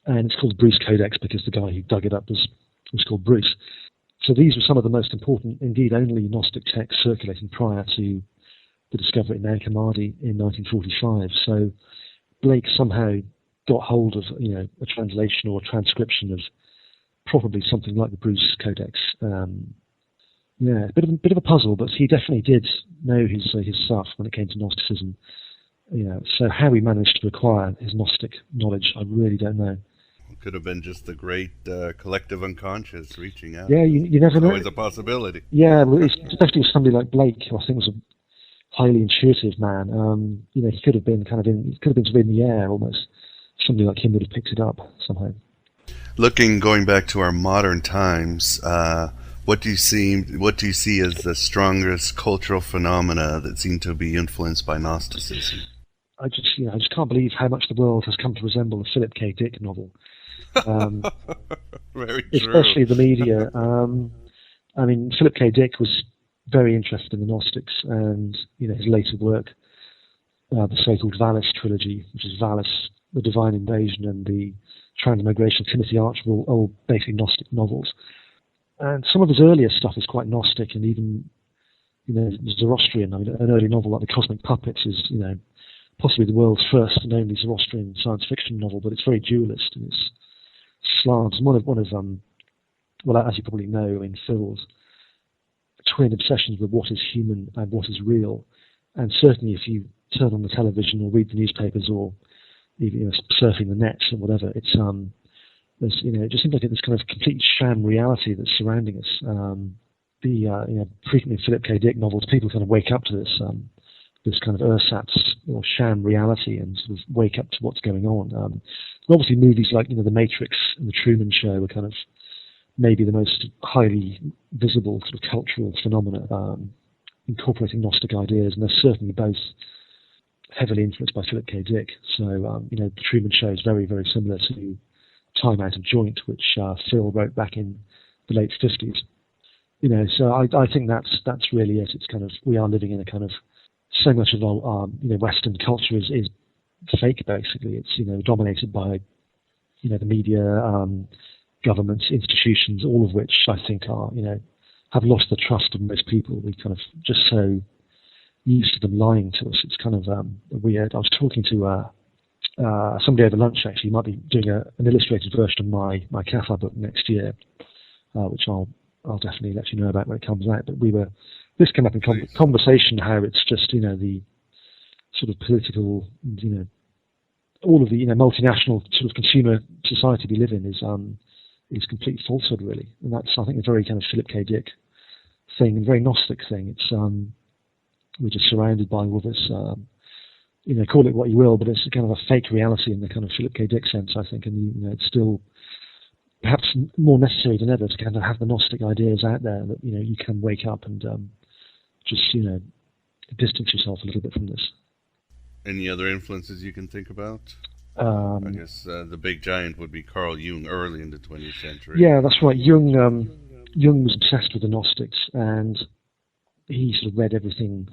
and it's called the Bruce Codex because the guy who dug it up was called Bruce. So these were some of the most important, indeed only, Gnostic texts circulating prior to the discovery in Nag Hammadi in 1945. So Blake somehow got hold of a translation or a transcription of probably something like the Bruce Codex. Yeah, a bit of a puzzle, but he definitely did know his stuff when it came to Gnosticism. So how he managed to acquire his Gnostic knowledge, I really don't know. It could have been just the great collective unconscious reaching out. Yeah, you never know. Always a possibility. Yeah, well, especially with somebody like Blake, who I think was a highly intuitive man. He could have been sort of in the air almost. Somebody like him would have picked it up somehow. Going back to our modern times. What do you see as the strongest cultural phenomena that seem to be influenced by Gnosticism? I just can't believe how much the world has come to resemble a Philip K. Dick novel. Very true. Especially the media. I mean, Philip K. Dick was very interested in the Gnostics, and his later work, the so-called Valis trilogy, which is Valis, the Divine Invasion, and the Transmigration of Timothy Archer, all basically Gnostic novels. And some of his earlier stuff is quite Gnostic, and even, Zoroastrian. I mean, an early novel like The Cosmic Puppets is, possibly the world's first and only Zoroastrian science fiction novel, but it's very dualist, and it's slants. One of well, as you probably know, I mean, Phil's twin obsessions with what is human and what is real. And certainly if you turn on the television or read the newspapers or even surfing the nets or whatever, it's it just seems like this kind of complete sham reality that's surrounding us. Frequently Philip K. Dick novels, people kind of wake up to this kind of ersatz or sham reality and sort of wake up to what's going on. Obviously, movies like The Matrix and The Truman Show are kind of maybe the most highly visible sort of cultural phenomena incorporating Gnostic ideas, and they're certainly both heavily influenced by Philip K. Dick. So, The Truman Show is very, very similar to Time Out of Joint, which Phil wrote back in the late 50s. So I think that's really it. It's kind of, we are living in a kind of, so much of our Western culture is fake, basically. It's dominated by the media, governments, institutions, all of which I think are have lost the trust of most people. We kind of just so used to them lying to us. It's kind of weird. I was talking to somebody over lunch, actually. Might be doing an illustrated version of my Kappa book next year, which I'll definitely let you know about when it comes out. But this came up in conversation, how it's just the sort of political, all of the multinational sort of consumer society we live in is complete falsehood, really. And that's, I think, a very kind of Philip K. Dick thing, and very Gnostic thing. It's we're just surrounded by all this. Call it what you will, but it's kind of a fake reality in the kind of Philip K. Dick sense, I think, and it's still perhaps more necessary than ever to kind of have the Gnostic ideas out there that, you can wake up and just, distance yourself a little bit from this. Any other influences you can think about? I guess the big giant would be Carl Jung early in the 20th century. Yeah, that's right. Jung was obsessed with the Gnostics, and he sort of read everything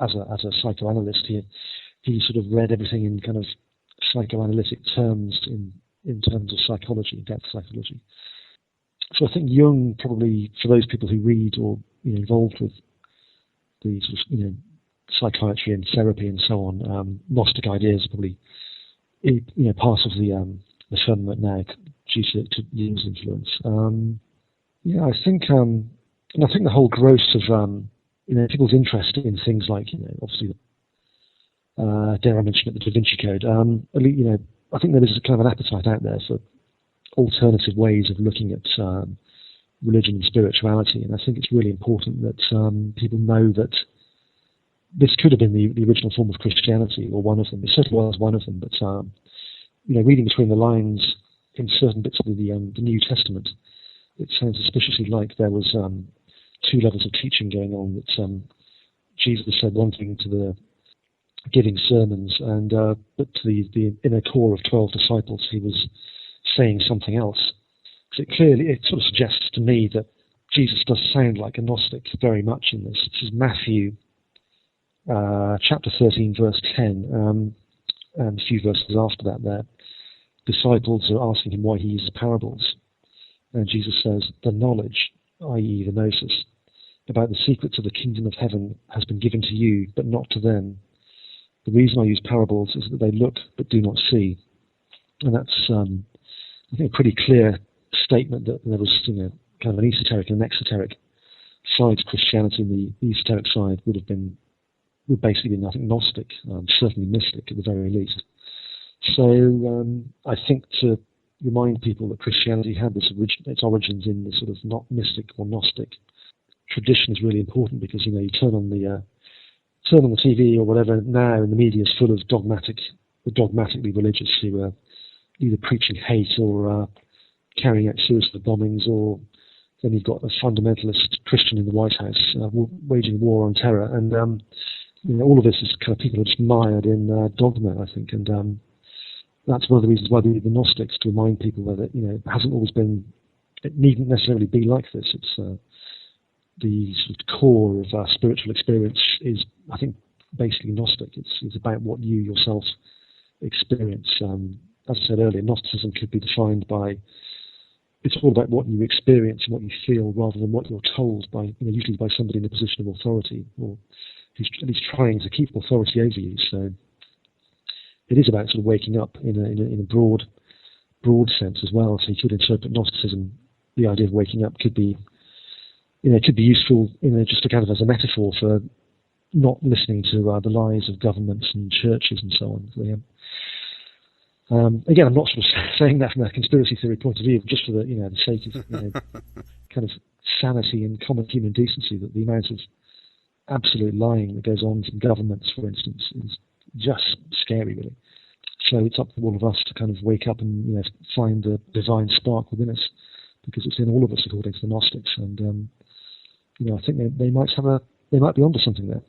as a psychoanalyst. He sort of read everything in kind of psychoanalytic terms, in terms of psychology, depth psychology. So I think Jung probably, for those people who read or involved with the sort of psychiatry and therapy and so on, Gnostic ideas are probably part of the firmament now due to Jung's influence. I think the whole growth of people's interest in things like obviously dare I mention it, the Da Vinci Code. I think there is kind of an appetite out there for alternative ways of looking at religion and spirituality, and I think it's really important that people know that this could have been the original form of Christianity, or one of them. It certainly was one of them, but reading between the lines in certain bits of the New Testament, it sounds suspiciously like there was two levels of teaching going on. That Jesus said one thing to the giving sermons, and but to the inner core of 12 disciples, he was saying something else. So it sort of suggests to me that Jesus does sound like a Gnostic very much in this. This is Matthew chapter 13, verse 10, and a few verses after that there. Disciples are asking him why he uses parables. And Jesus says, the knowledge, i.e. the Nosis, about the secrets of the kingdom of heaven has been given to you, but not to them. The reason I use parables is that they look but do not see. And that's, I think, a pretty clear statement that there was kind of an esoteric and an exoteric side to Christianity, and the esoteric side would basically be nothing Gnostic, certainly mystic at the very least. So I think to remind people that Christianity had its origins in the sort of not mystic or Gnostic tradition is really important, because you turn on the TV or whatever now, and the media is full of dogmatically religious who are either preaching hate or carrying out suicide bombings, or then you've got a fundamentalist Christian in the White House waging war on terror, and all of this is kind of people are just mired in dogma, I think, and that's one of the reasons why we need the Gnostics, to remind people that it hasn't always been, it needn't necessarily be like this. It's the sort of core of spiritual experience is, I think, basically Gnostic. It's about what you yourself experience. As I said earlier, Gnosticism could be defined by, it's all about what you experience and what you feel, rather than what you're told by, usually by somebody in a position of authority, or who's at least trying to keep authority over you. So it is about sort of waking up in a broad sense as well. So you could interpret Gnosticism, the idea of waking up could be, it could be useful, just to kind of as a metaphor for not listening to the lies of governments and churches and so on. So, again, I'm not sort of saying that from a conspiracy theory point of view, but just for the sake of kind of sanity and common human decency, that the amount of absolute lying that goes on from governments, for instance, is just scary, really. So it's up to all of us to kind of wake up and find the divine spark within us, because it's in all of us, according to the Gnostics. And I think they might be onto something there.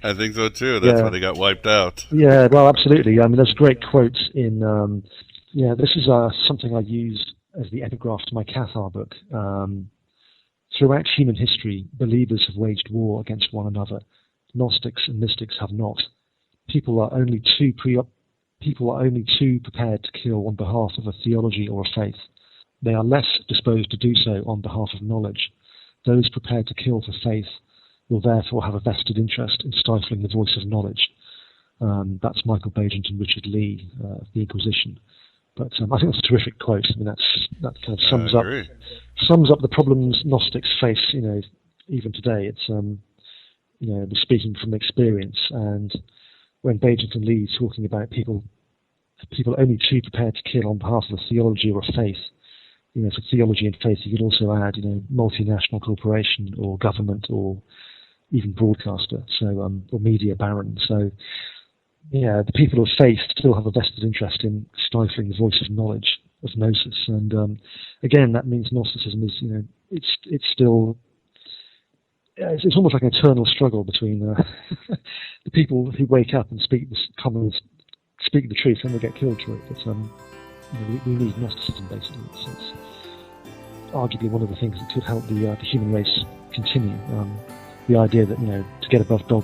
I think so too. That's why they got wiped out. Yeah, well, absolutely. I mean, there's a great quote in. This is something I used as the epigraph to my Cathar book. Throughout human history, believers have waged war against one another. Gnostics and mystics have not. People are only too prepared to kill on behalf of a theology or a faith. They are less disposed to do so on behalf of knowledge. Those prepared to kill for faith will therefore have a vested interest in stifling the voice of knowledge. That's Michael Bagent and Richard Lee of the Inquisition. But I think that's a terrific quote. I mean, that kind of sums up the problems Gnostics face. Even today, it's we're speaking from experience. And when Bagent and Lee talking about people only too prepared to kill on behalf of a theology or a faith. For theology and faith, you could also add, multinational corporation or government or even broadcaster, so or media baron. So, the people of faith still have a vested interest in stifling the voice of knowledge. Gnosis. And again, that means Gnosticism is, it's still, it's almost like an eternal struggle between the people who wake up and speak the truth and they get killed for it. But we need Gnosticism, basically. It's arguably one of the things that could help the human race continue. The idea that, to get above dogma